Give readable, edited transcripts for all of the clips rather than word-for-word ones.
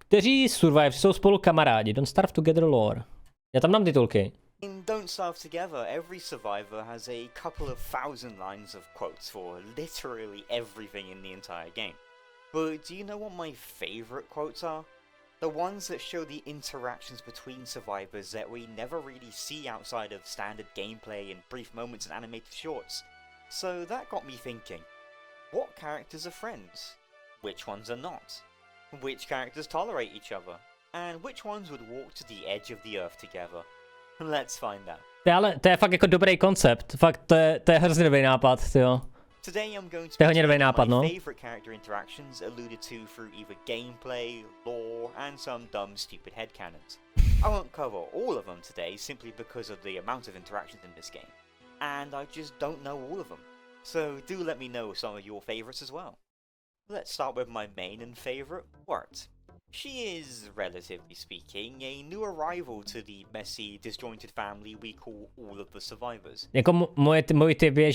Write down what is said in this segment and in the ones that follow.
Kteří survive jsou spolu kamarádi. Don't starve together lore. Já tam dám titulky. In Don't Starve Together, every survivor has a couple of thousand lines of quotes for literally everything in the entire game. But do you know what my favourite quotes are? The ones that show the interactions between survivors that we never really see outside of standard gameplay and brief moments in animated shorts. So that got me thinking, what characters are friends? Which ones are not? Which characters tolerate each other? And which ones would walk to the edge of the earth together? Let's find out. To je fakt jako dobrý koncept. Fakt to je hrozně dobrý nápad, jo. Today I'm going to To je hodně dobrý nápad, no. my favorite character interactions alluded to through either gameplay, lore, and some dumb stupid headcanons. I won't cover all of them today simply because of the amount of interactions in this game. And I just don't know all of them. So do let me know some of your favorites as well. Let's start with my main and favorite, Wirt. She is, relatively speaking, a new arrival to the messy, disjointed family we call all of the survivors. Jako můj tip je,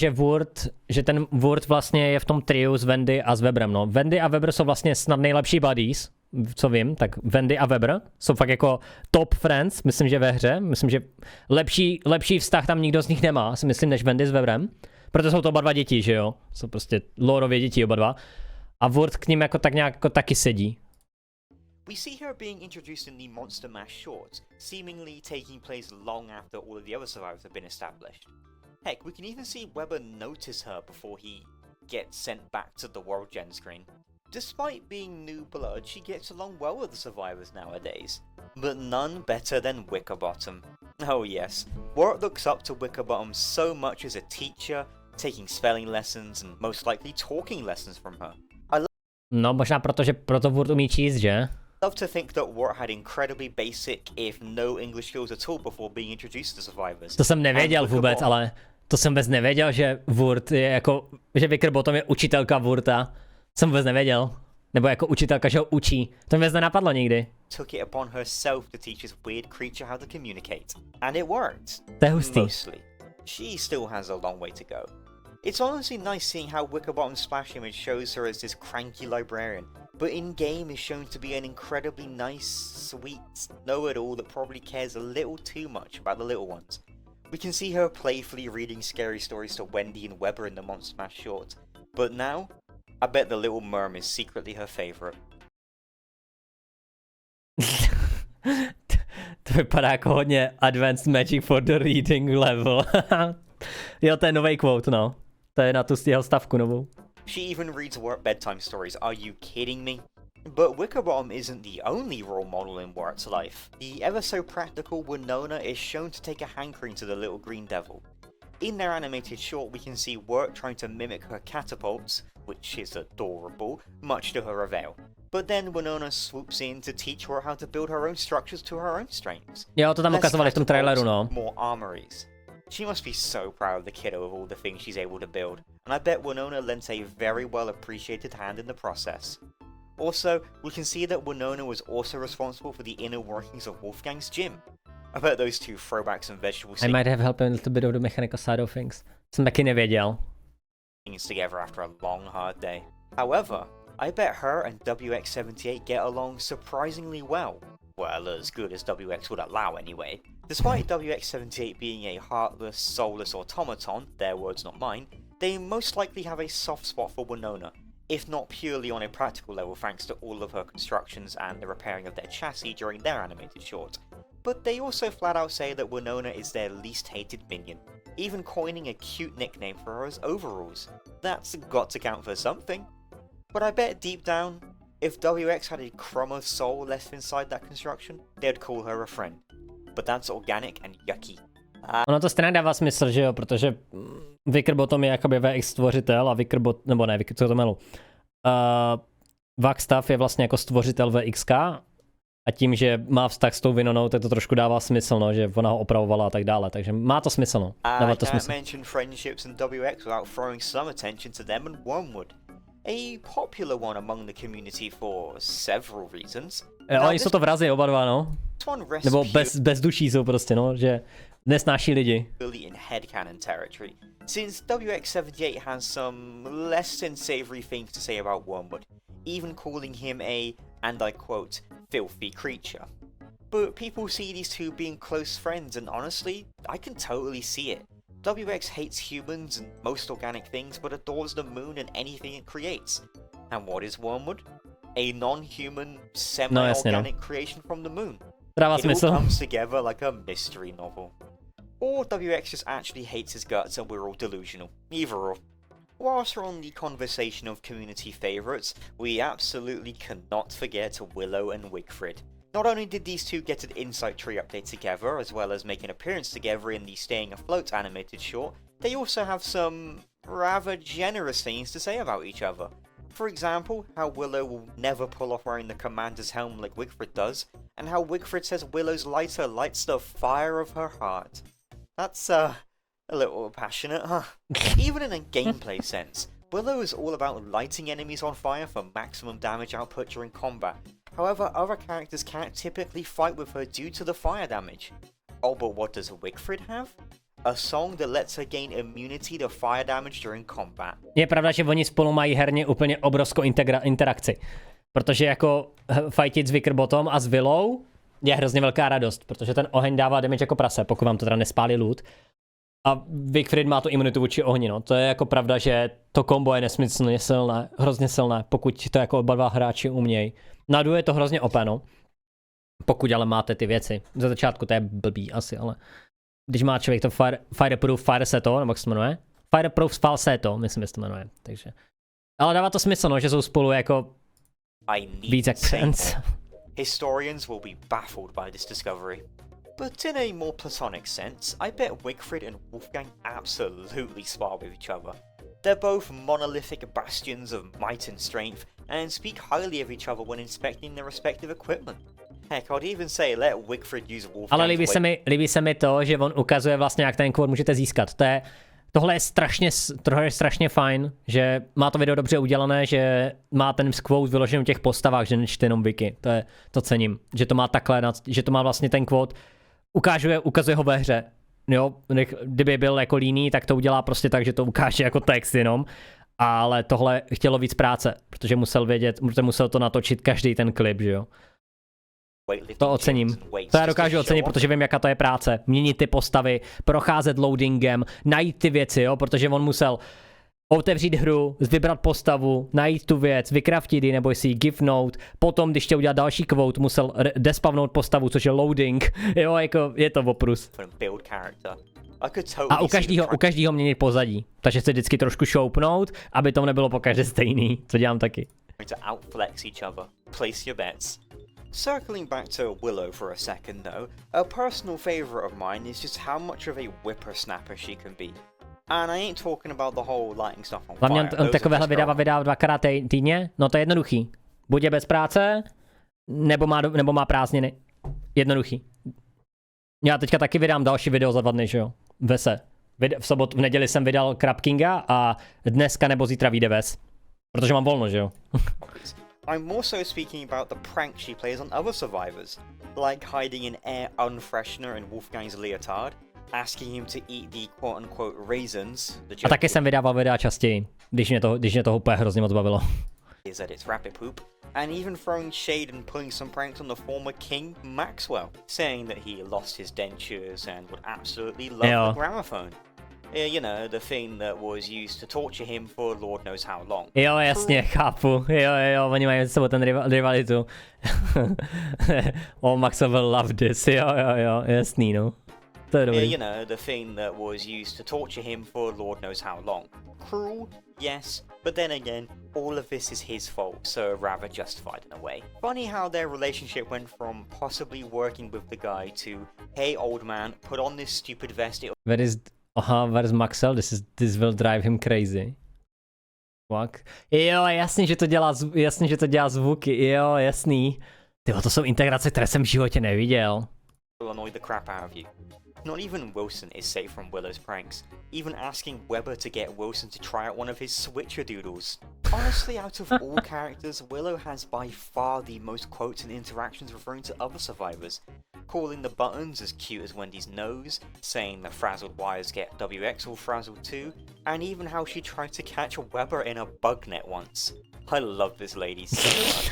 že ten Wirt vlastně je v tom triu s Wendy a s Webberem, no. Wendy a Webber jsou vlastně snad nejlepší buddies, co vím, tak Wendy a Webber jsou fakt jako top friends, myslím, že ve hře. Myslím, že lepší vztah tam nikdo z nich nemá, si myslím, než Wendy s Webberem. Proto jsou to oba dva děti, že jo? Jsou prostě lorově děti oba dva. A Wirt k ním jako tak nějak jako taky sedí. We see her being introduced in the Monster Mash shorts, seemingly taking place long after all of the other survivors have been established. Heck, we can even see Webber notice her before he gets sent back to the World Gen screen. Despite being new blood, she gets along well with the survivors nowadays. But none better than Wickerbottom. Oh yes, Wirt looks up to Wickerbottom so much as a teacher, taking spelling lessons and most likely talking lessons from her. No, možná proto Wirt umí číst, že? Love to think that Wirt had incredibly basic, if no English skills at all before being introduced to survivors. To jsem nevěděl vůbec, ale to jsem vůbec nevěděl, že Wirt je jako, že Wickerbottom je učitelka Wirta. Jsem vůbec nevěděl. Nebo jako učitelka, že ho učí. To mě nenapadlo nikdy. Took it upon herself to teach this weird creature how to communicate. And it worked. To je hustý. Mostly. She still has a long way to go. It's honestly nice seeing how Wickerbottom's splash image shows her as this cranky librarian, but in-game is shown to be an incredibly nice, sweet know-it-all that probably cares a little too much about the little ones. We can see her playfully reading scary stories to Wendy and Webber in the Monster Mash short, but now, I bet the Little Merm is secretly her favourite. To vypadá jako hodně Advanced Magic for the Reading level. Jo, to je nový quote, no. To je na tu jeho stavku novou. She even reads Wirt bedtime stories, are you kidding me? But Wickerbottom isn't the only role model in Wirt's life. The ever-so-practical Winona is shown to take a hankering to the little green devil. In their animated short, we can see Wirt trying to mimic her catapults, which is adorable, much to her avail. But then Winona swoops in to teach her how to build her own structures to her own strengths. Jo, to tam ukazovali v tom traileru, no. More armories. She must be so proud of the kiddo of all the things she's able to build, and I bet Winona lent a very well appreciated hand in the process. Also, we can see that Winona was also responsible for the inner workings of Wolfgang's gym. I bet those two throwbacks and vegetable I might have helped a little bit of the mechanical side of things. Jsem taky nevěděl. things together after a long, hard day. However, I bet her and WX78 get along surprisingly well. Well, as good as WX would allow anyway. Despite WX78 being a heartless, soulless automaton, their words not mine, they most likely have a soft spot for Winona, if not purely on a practical level thanks to all of her constructions and the repairing of their chassis during their animated short. But they also flat out say that Winona is their least hated minion, even coining a cute nickname for her as Overalls. That's got to count for something. But I bet deep down, if WX had a crumb of soul left inside that construction, they'd call her a friend. But that's organic and yucky. Ono to stejně dává smysl, že jo, protože Wickerbottom je jakoby VX stvořitel a nebo ne, co to melu. Whaskalmanik je vlastně jako stvořitel VXK a tím, že má vztah s tou Winonou, tak to trošku dává smysl, no, že ona ho opravovala a tak dále, takže má to smysl, no. Dává to smysl. I can't mention friendships in WX without throwing some attention to them and Wormwood. A popular one among the community for several reasons. Oni jsou to vrazi oba dva, no. Nebo bez duší jsou prostě, no, že nesnáší lidi. In headcanon territory, since WX78 has some less than savory things to say about Wormwood, even calling him a and I quote, filthy creature. But people see these two being close friends, and honestly, I can totally see it. WX hates humans and most organic things, but adores the moon and anything it creates. And what is Wormwood? A non-human, semi-organic creation from the moon. It all comes together like a mystery novel. Or WX just actually hates his guts and we're all delusional. Either or. Whilst we're on the conversation of community favourites, we absolutely cannot forget Willow and Wigfrid. Not only did these two get an Insight Tree update together, as well as make an appearance together in the Staying Afloat animated short, they also have some rather generous things to say about each other. For example, how Willow will never pull off wearing the commander's helm like Wigfrid does, and how Wigfrid says Willow's lighter lights the fire of her heart. That's, a little passionate, huh? Even in a gameplay sense, Willow is all about lighting enemies on fire for maximum damage output during combat. However, other characters can't typically fight with her due to the fire damage. Oh, but what does Wigfrid have? A song that lets her gain immunity to fire damage during combat. Je pravda, že oni spolu mají herně úplně obrovskou interakci. Protože jako fightit s Wickerbotom a s Willou je hrozně velká radost, protože ten oheň dává damage jako prase, pokud vám to teda nespálí loot. A Wigfrid má tu imunitu vůči ohni, no. To je jako pravda, že to kombo je nesmyslně silné, hrozně silné, pokud to jako oba dva hráči umějí. Na duo je to hrozně OP, no. Pokud ale máte ty věci. Za začátku to je blbý asi, ale když má člověk to Fireproof Falsetto, nebo jak se to jmenuje? Fireproof Falsetto, myslím, že se to jmenuje, takže. Ale dává to smysl, no, že jsou spolu jako víc jak friends. Historians will be baffled by this discovery. But in a more platonic sense, I bet Wigfrid and Wolfgang absolutely spar with each other. They're both monolithic bastions of might and strength, and speak highly of each other when inspecting their respective equipment. Heck, I'd even say let Wigfrid use Wolfgang's Ale líbí se mi to, že on ukazuje vlastně, jak ten quote můžete získat. Tohle je strašně fajn, že má to video dobře udělané, že má ten quote vyložený v těch postavách, že nečte jenom wiki. To cením, že to má takhle, že to má vlastně ten quote, ukazuje ho ve hře. Jo, kdyby byl jako líný, tak to udělá prostě tak, že to ukáže jako text jenom. Ale tohle chtělo víc práce, protože musel to natočit každý ten klip, že jo. To ocením. To já dokážu ocenit, protože vím, jaká to je práce. Měnit ty postavy, procházet loadingem, najít ty věci, jo, protože on musel otevřít hru, vybrat postavu, najít tu věc, vykraftit ji nebo si ji gifnout, potom, když chtěl udělat další quote, musel despavnout postavu, což je loading, jo, jako je to oprus. A u každého měnit pozadí, takže se vždycky trošku šoupnout, aby to nebylo pokaždé stejný, co dělám taky. Circling back to Willow for a second though, a personal favourite of mine is just how much of a whippersnapper she can be. And I ain't talking about the whole lighting stuff on fire. Hlavně on takovéhle vydává dvakrát týdně, no to je jednoduchý. Buď je bez práce, nebo má prázdniny. Jednoduchý. Já teďka taky vydám další video za 2 dny, že jo? V neděli jsem vydal Crab Kinga a dneska nebo zítra vyjde Ves. Protože mám volno, že jo? I'm also speaking about the prank she plays on other survivors, like hiding an air unfreshener in Wolfgang's leotard, asking him to eat the quote-unquote raisins. A taky jsem vydával videa častěji, když mě toho úplně hrozně moc bavilo. Is that it's rabbit poop, and even throwing shade and pulling some pranks on the former King Maxwell, saying that he lost his dentures and would absolutely love the gramophone. You know, the thing that was used to torture him for Lord knows how long. Jo, jasně, chápu. Jo, oni mají s sebou ten rivalitu. Oh, Maxwell will love this. Jo, jasný, no. To je dobrý. You know, the thing that was used to torture him for Lord knows how long. Cruel, yes, but then again, all of this is his fault, so rather justified in a way. Funny how their relationship went from possibly working with the guy to, hey old man, put on this stupid vest. Where's Maxwell? This will drive him crazy. Fuck. Jo, jasně, že to dělá zvuky. Jo, jasný. Tyjo, to jsou integrace, které jsem v životě neviděl. Annoy the crap out of you. Not even Wilson is safe from Willow's pranks, even asking Webber to get Wilson to try out one of his switcher doodles. Honestly, out of all characters, Willow has by far the most quotes and interactions referring to other survivors, calling the buttons as cute as Wendy's nose, saying that frazzled wires get WX all frazzled too, and even how she tried to catch Webber in a bug net once. I love this lady so much.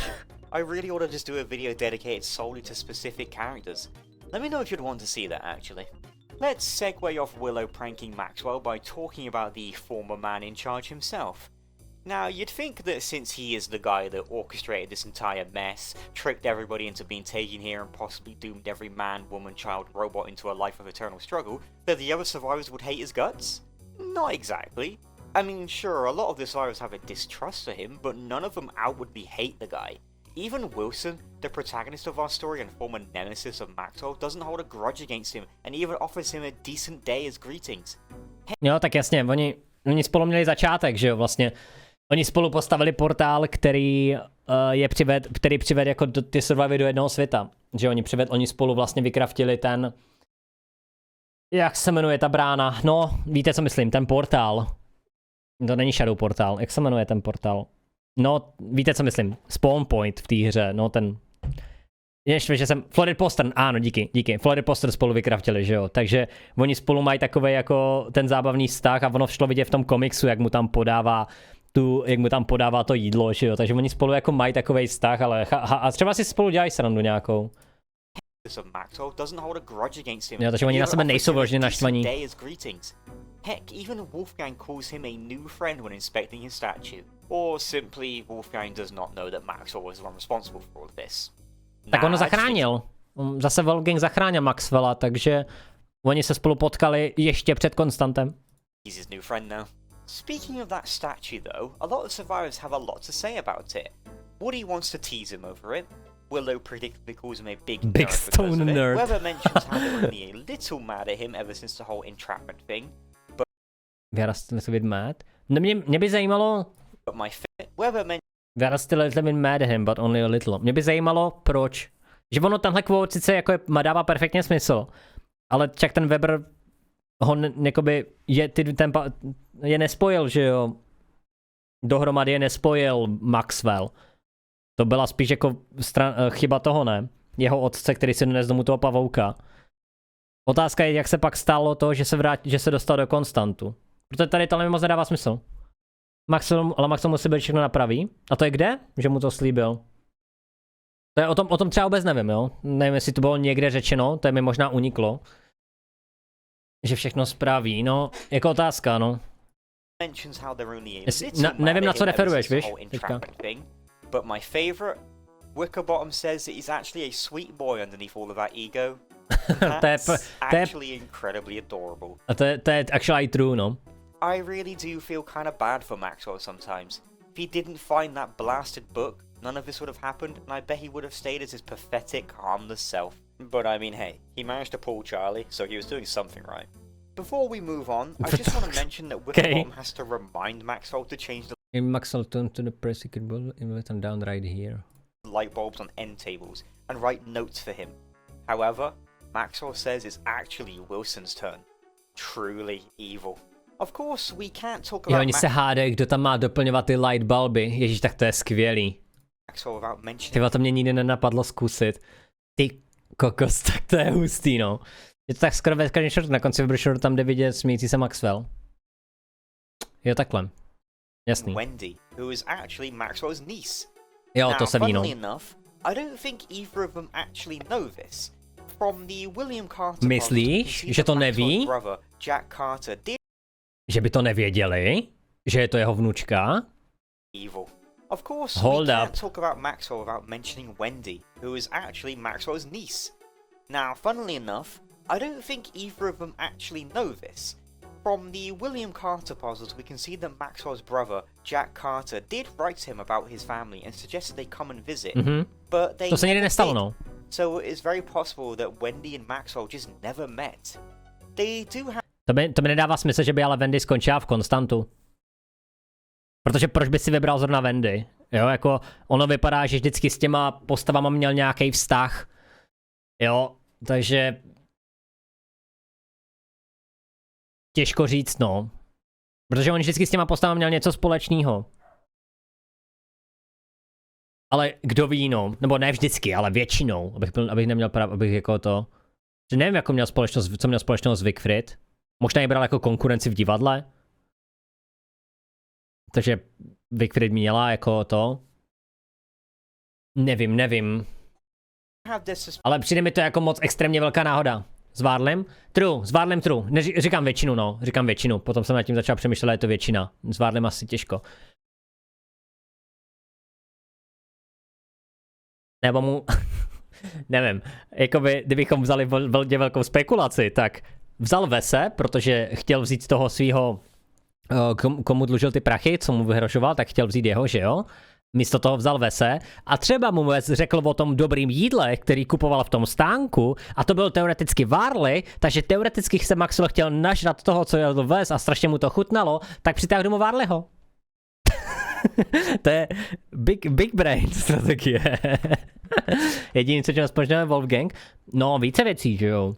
I really ought to just do a video dedicated solely to specific characters. Let me know if you'd want to see that, actually. Let's segue off Willow pranking Maxwell by talking about the former man in charge himself. Now, you'd think that since he is the guy that orchestrated this entire mess, tricked everybody into being taken here and possibly doomed every man, woman, child, robot into a life of eternal struggle, that the other survivors would hate his guts? Not exactly. I mean, sure, a lot of the survivors have a distrust for him, but none of them outwardly hate the guy. Even Wilson, the protagonist of our story and former nemesis of Maxwell, doesn't hold a grudge against him and even offers him a decent day as greetings. Jo, tak jasně, oni spolu měli začátek, že jo, vlastně. Oni spolu postavili portál, který přived jako ty survivy do jednoho světa. Že oni spolu vlastně vykraftili ten, jak se jmenuje ta brána, no, víte co myslím, ten portál. To není Shadow portál, jak se jmenuje ten portál? No, víte co myslím, spawn point v té hře, no ten... Ještě, že jsem, Florid Poster, ano, díky, Florid Poster spolu vykraftili, že jo, takže oni spolu mají takový jako ten zábavný vztah a ono šlo vidět v tom komiksu, jak mu tam podává to jídlo, že jo, takže oni spolu jako mají takový vztah, ale a třeba si spolu dělají srandu nějakou. Jo, takže oni na sebe nejsou vložně naštvaní. Heck, even Wolfgang calls him a new friend when inspecting his statue. Or simply, Wolfgang does not know that Maxwell was the one responsible for all of this. Tak on ho zachránil. Zase Wolfgang zachránil Maxwella, takže oni se spolu potkali ještě před Konstantem. He's his new friend now. Speaking of that statue though, a lot of survivors have a lot to say about it. Woody wants to tease him over it. Willow predictably calls him a big stone nerd. Webber mentions how they're only a little mad at him ever since the whole entrapment thing. We are still a bit mad. Mě by zajímalo... We are still a little bit mad at him, but only a little. Mě by zajímalo, proč. Že ono tenhle quote sice jako dává perfektně smysl, ale čak ten Webber ho jakoby je nespojil, že jo. Dohromady je nespojil Maxwell. To byla spíš jako chyba toho, ne? Jeho otce, který si donesl domů toho pavouka. Otázka je, jak se pak stalo to, že se dostal do Konstantu. Protože tady tohle mi moc nedává smysl. Ale Maxwell musí být všechno napraví. A to je kde? Že mu to slíbil. To je o tom třeba vůbec nevím, jo? Nevím, jestli to bylo někde řečeno, to je mi možná uniklo. Že všechno spraví, no, jako otázka, no. Nevím, na co referuješ, víš? Teďka. But my favorite, Wickerbottom says that he's actually a sweet boy underneath all of that ego. That's actually incredibly adorable. A to je actually true, no. I really do feel kind of bad for Maxwell sometimes. If he didn't find that blasted book, none of this would have happened, and I bet he would have stayed as his pathetic, harmless self. But I mean, hey, he managed to pull Charlie, so he was doing something right. Before we move on, I just want to mention that Wickerbottom has to remind Maxwell to change the Maxwell turned to the press ball and down right here. Light bulbs on end tables and write notes for him. However, Maxwell says it's actually Wilson's turn. Truly evil. Of course, we can't talk about oni se hádají, kdo tam má doplňovat ty light bulby. Ježíš, tak to je skvělý. Tyva, to mě nikdy nenapadlo zkusit. Ty kokos, tak to je hustý, no. Je to tak skoro ve každém shortu, na konci Webber shortu tam jde vidět smíjící se Maxwell. Jo, takhle. Jasný. Wendy, who is actually Maxwell's niece. Jo, to se ví, no. I don't think either of them actually know this. From the William Carter. Myslíš, že to neví? Jack Carter did. Že by to nevěděli? Že je to jeho vnučka? Evil. Of course, Hold we up. can't talk about Maxwell without mentioning Wendy, who is actually Maxwell's niece. Now, funnily enough, I don't think either of them actually know this. From the William Carter puzzles, we can see that Maxwell's brother, Jack Carter, did write to him about his family and suggested they come and visit. But they to se nikdy nestalo, did. no. So it is very possible that Wendy and Maxwell just never met. They do have... To mi nedává smysl, že by ale Wendy skončila v Konstantu. Protože proč by si vybral zrovna Wendy? Jo, jako ono vypadá, že vždycky s těma postavama měl nějaký vztah. Jo, takže... Těžko říct, no. Protože on vždycky s těma postavama měl něco společného. Ale kdo ví, no. Nebo ne vždycky, ale většinou. Abych neměl pravdu, abych jako to... Že nevím, jako měl společnost, co měl společného s Wickfried. Možná ji bral jako konkurenci v divadle. Takže Wickfried měla jako to. Nevím. Have this Ale přijde mi to jako moc extrémně velká náhoda. S Várlem true. Říkám většinu, potom jsem nad tím začal přemýšlet, je to většina. S Várlem asi těžko. Nebo mu, nevím, jakoby, kdybychom vzali velmi velkou spekulaci, tak vzal Vese, protože chtěl vzít toho svého, komu dlužil ty prachy, co mu vyhrožoval, tak chtěl vzít jeho, že jo? Místo toho vzal Vese a třeba mu Ves řekl o tom dobrým jídle, který kupoval v tom stánku a to byl teoreticky Varley, takže teoreticky se Maxwell chtěl nažrat toho, co jedl Ves a strašně mu to chutnalo, tak přitáhl domů Varleyho. To je big brain strategie. Jediný, co tě společného Wolfgang, no více věcí, že jo.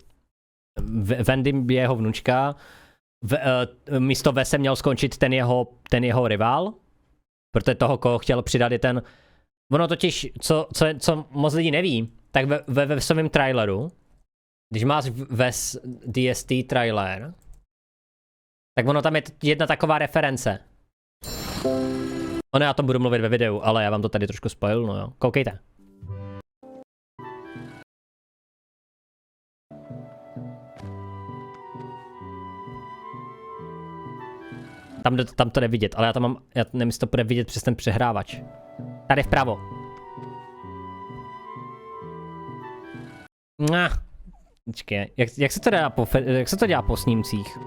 Wendy je jeho vnučka, místo Vese měl skončit ten jeho rival, protože toho, koho chtěl přidat, je ten... Ono totiž, co moc lidí neví, tak ve Vesovém traileru, když máš Ves DST trailer, tak ono tam je jedna taková reference. Ono já to budu mluvit ve videu, ale já vám to tady trošku spoil, no jo. Koukejte. Tam to jde vidět, ale já nevím, jestli to bude vidět přes ten přehrávač. Tady vpravo. Počkej, jak se to dělá po snímcích?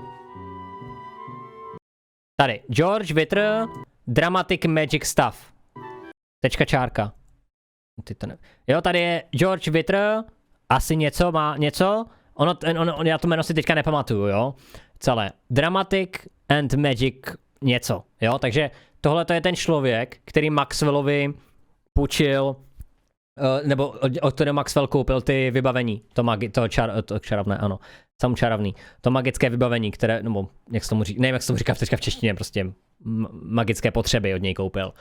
Tady, George Witter, Dramatic Magic Stuff. Tečka čárka. Jo, tady je George Witter, asi něco má, něco. Já to jméno si teďka nepamatuju, jo. Celé. Dramatic and Magic něco, jo. Takže tohle to je ten člověk, který Maxwellovi půjčil, nebo od kterého Maxwell koupil ty vybavení. To čarovné, ano. Samočarovný. To magické vybavení, které, nebo jak se tomu říká, nevím, jak se tomu říká teďka v češtině, prostě magické potřeby od něj koupil.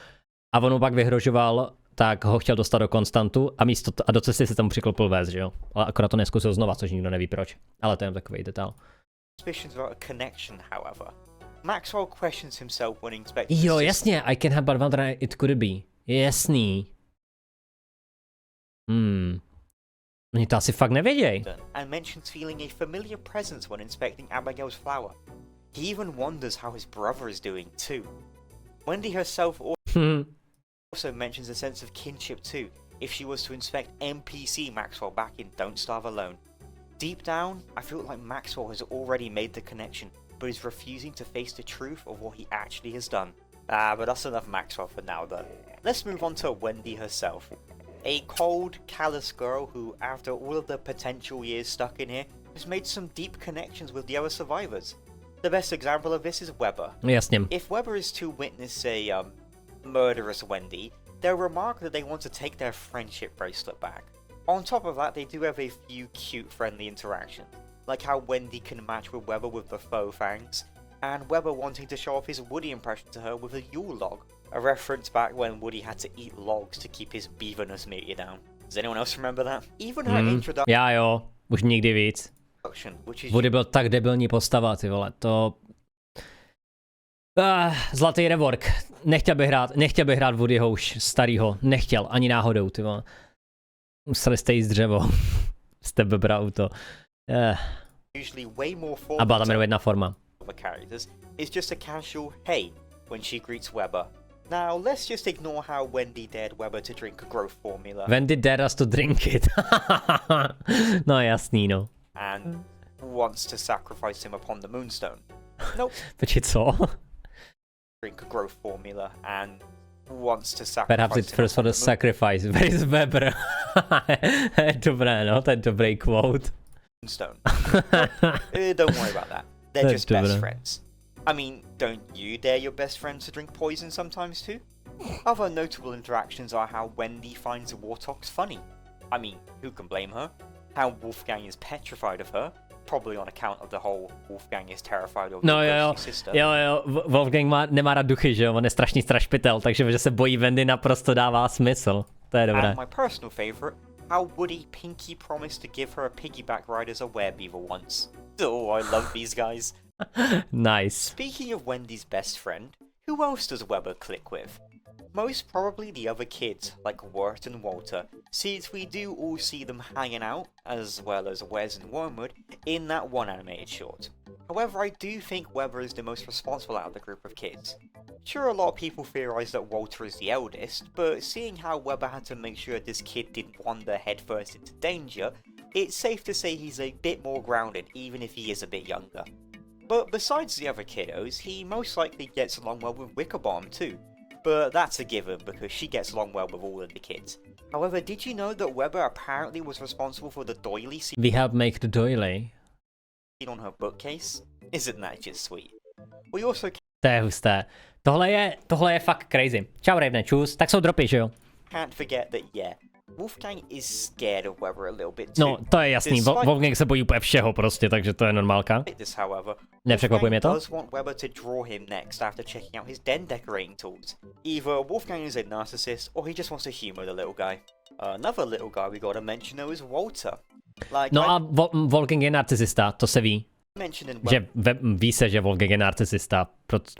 A on mu pak vyhrožoval, tak ho chtěl dostat do Konstantu a do cesty se tam přiklopil Ves, že jo? Ale akorát to neskusil znova, což nikdo neví proč. Ale to je jen takový detail. Maxwell questions himself when inspecting. Jo, jasně, I can have but wonder it could be. Jasný. Oni to asi fakt nevěděj. And mentions feeling a familiar presence when inspecting Abigail's flower. He even wonders how his brother is doing too. Wendy herself also mentions a sense of kinship too, if she was to inspect NPC Maxwell back in Don't Starve Alone. Deep down, I feel like Maxwell has already made the connection, but is refusing to face the truth of what he actually has done. But that's enough Maxwell for now though. Let's move on to Wendy herself. A cold, callous girl who, after all of the potential years stuck in here, has made some deep connections with the other survivors. The best example of this is Webber. Jasně. If Webber is to witness a murderous Wendy, they'll remark that they want to take their friendship bracelet back. On top of that, they do have a few cute friendly interactions, like how Wendy can match with Webber with the faux fangs, and Webber wanting to show off his Woody impression to her with a Yule log, a reference back when Woody had to eat logs to keep his beaverness meter down. Does anyone else remember that? Even her introduction. Já jo, už nikdy víc. Woody byl tak debilní postava, ty vole, to... Zlatý rework. Nechtěl bych hrát Woodyho už starýho. Nechtěl, ani náhodou, ty vole. Museli jste jíst dřevo. Jste bebra auto. A byla tam jenom jedna forma. It's just a casual hey when she greets Webber. Now let's just ignore how Wendy dared Webber to drink a growth formula. Wendy dared us to drink it. No jasný, no. And wants to sacrifice him upon the moonstone. Nope. Počkej, co? Drink a growth formula and wants to sacrifice. Perhaps it's first for the sacrifice. Where is Webber? Dobré, no, to je dobrý quote. Moonstone. Don't worry about that. They're just best friends. I mean, don't you dare your best friends to drink poison sometimes too? Other notable interactions are how Wendy finds Wartox funny. I mean, who can blame her? How Wolfgang is petrified of her, probably on account of the whole Wolfgang is terrified of his sister. Jo, Wolfgang nemá rád duchy, že jo, on je strašný strašpitel, takže že se bojí Wendy naprosto dává smysl. To je dobré. And my personal favorite, how Woody Pinky promised to give her a piggyback ride as a werebeaver once. Oh, I love these guys. Nice. Speaking of Wendy's best friend, who else does Webber click with? Most probably the other kids, like Wirt and Walter, since we do all see them hanging out, as well as Wes and Wormwood, in that one animated short. However, I do think Webber is the most responsible out of the group of kids. Sure, a lot of people theorise that Walter is the eldest, but seeing how Webber had to make sure this kid didn't wander headfirst into danger, it's safe to say he's a bit more grounded, even if he is a bit younger. But besides the other kiddos, he most likely gets along well with Wickerbottom too. But that's a given because she gets along well with all of the kids. However, did you know that Webber apparently was responsible for the doily scene We help make the doily. on her bookcase? Isn't that just sweet? We also To je husté. Tohle je fakt crazy. Čau Ravne, čus. Tak jsou dropy, že jo? can't forget that, yeah, Wolfgang is scared of Webber a little bit too. No, to je jasný. Wolfgang se bojí úplně všeho prostě, takže to je normálka. This, however, Nepřekvapuje mě to? does want Webber to draw him next after checking out his den decorating tools. Either Wolfgang is a narcissist or he just wants to humor the little guy. Another little guy we gotta mention though is Walter. Like, No a Wolfgang je narcisista, to se ví. Že ví se, že Wolfgang je narcisista,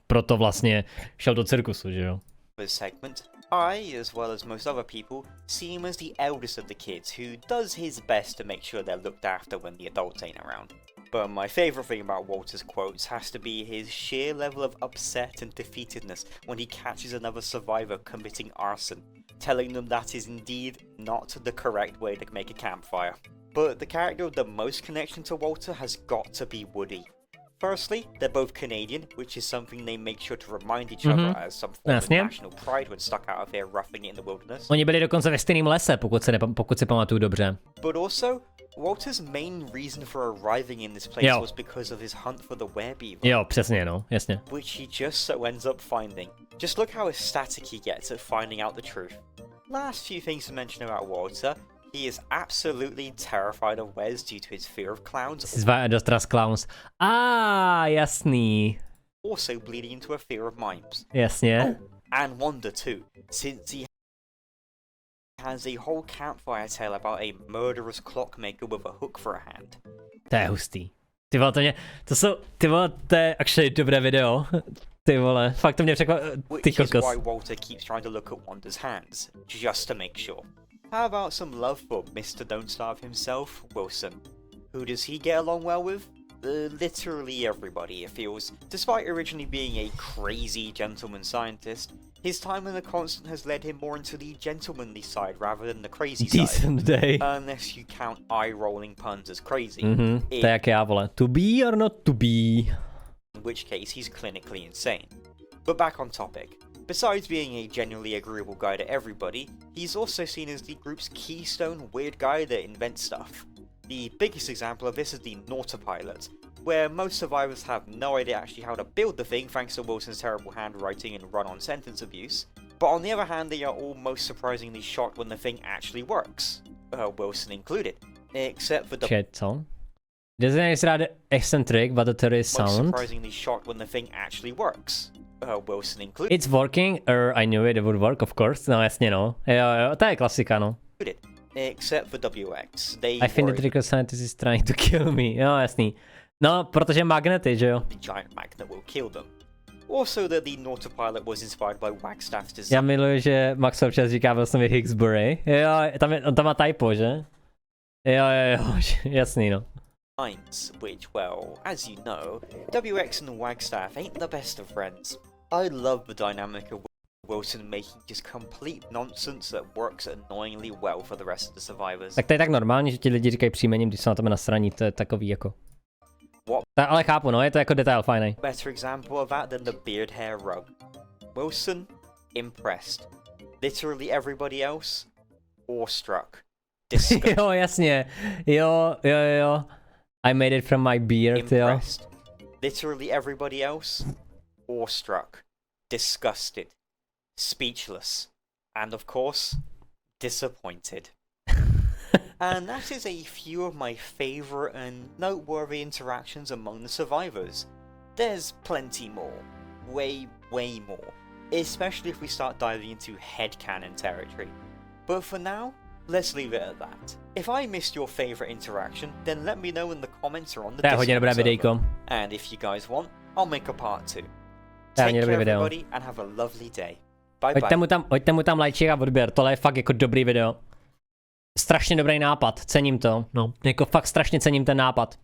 proto vlastně šel do cirkusu, že jo? Segment, I, as well as most other people, see him as the eldest of the kids who does his best to make sure they're looked after when the adults ain't around. But my favourite thing about Walter's quotes has to be his sheer level of upset and defeatedness when he catches another survivor committing arson, telling them that is indeed not the correct way to make a campfire. But the character with the most connection to Walter has got to be Woody. Firstly, they're both Canadian, which is something they make sure to remind each other as some form of national pride when stuck out of here roughing it in the wilderness. Oni byli dokonce ve stejném lese, pokud si pamatuju dobře. But also, Walter's main reason for arriving in this place was because of his hunt for the werebeaver. Jo, přesně, no, jasně. Which he just so ends up finding. Just look how ecstatic he gets at finding out the truth. Last few things to mention about Walter. He is absolutely terrified of Wes due to his fear of clowns. This is why I just trust clowns. Jasný. Also bleeding into a fear of mimes. Jasně. Oh, and Wanda too, since he has a whole campfire tale about a murderous clockmaker with a hook for a hand. To je hustý. Ty vole, to je actually dobré video. Ty vole, fakt to mě překvapilo. Ty kokos. Which is why Walter keeps trying to look at Wanda's hands, just to make sure. How about some love for Mr. Don't Starve himself, Wilson? Who does he get along well with? Literally everybody, it feels. Despite originally being a crazy gentleman scientist, his time in the Constant has led him more into the gentlemanly side rather than the crazy Decent side. Day. Unless you count eye-rolling puns as crazy. To je jak já, vole. To be or not to be? In which case he's clinically insane. But back on topic. Besides being a genuinely agreeable guy to everybody, he's also seen as the group's keystone weird guy that invents stuff. The biggest example of this is the Nautopilot, where most survivors have no idea actually how to build the thing thanks to Wilson's terrible handwriting and run-on sentence abuse, but on the other hand they are all most surprisingly shocked when the thing actually works. Wilson included. Except for the... Shit, co? Doesn't it rather eccentric, but the theory is sound? Most surprisingly shocked when the thing actually works. Wilson included. It's working, or I knew it would work, of course. No, jasně, no. Jo, to je klasika, no. Except for WX. I think the trickle scientist is trying to kill me. Jo, jasný. No, protože magnety, že jo? The giant magnet will kill them. Also that the Nautopilot was inspired by Wagstaff's design. Já miluji, že Maxwell včas říká vlastně Higgsbury. Jo, on tam má typo, že? Jo, jasný, no. Which, well, as you know, WX and Wagstaff ain't the best of friends. I love the dynamic of Wilson making just complete nonsense that works annoyingly well for the rest of the survivors. Tak to je tak normální, že ti lidi říkají příjmením, když jsou na tebe nasraní, to je takový jako... Ale chápu, no, je to jako detail fajný. Better example of that than the beard hair rug. Wilson, impressed. Literally everybody else, awestruck. Jo, jasně. Jo. I made it from my beard, impressed. Jo. Literally everybody else, awestruck. Disgusted. Speechless. And of course, disappointed. And that is a few of my favourite and noteworthy interactions among the survivors. There's plenty more. Way more. Especially if we start diving into headcanon territory. But for now, let's leave it at that. If I missed your favourite interaction, then let me know in the comments or on the Discord server. And if you guys want, I'll make a part 2. Take care everybody and have a lovely day. Bye. Hoďte mu tam lajčík a odběr, tohle je fakt jako dobrý video. Strašně dobrý nápad, cením to, no, jako fakt strašně cením ten nápad.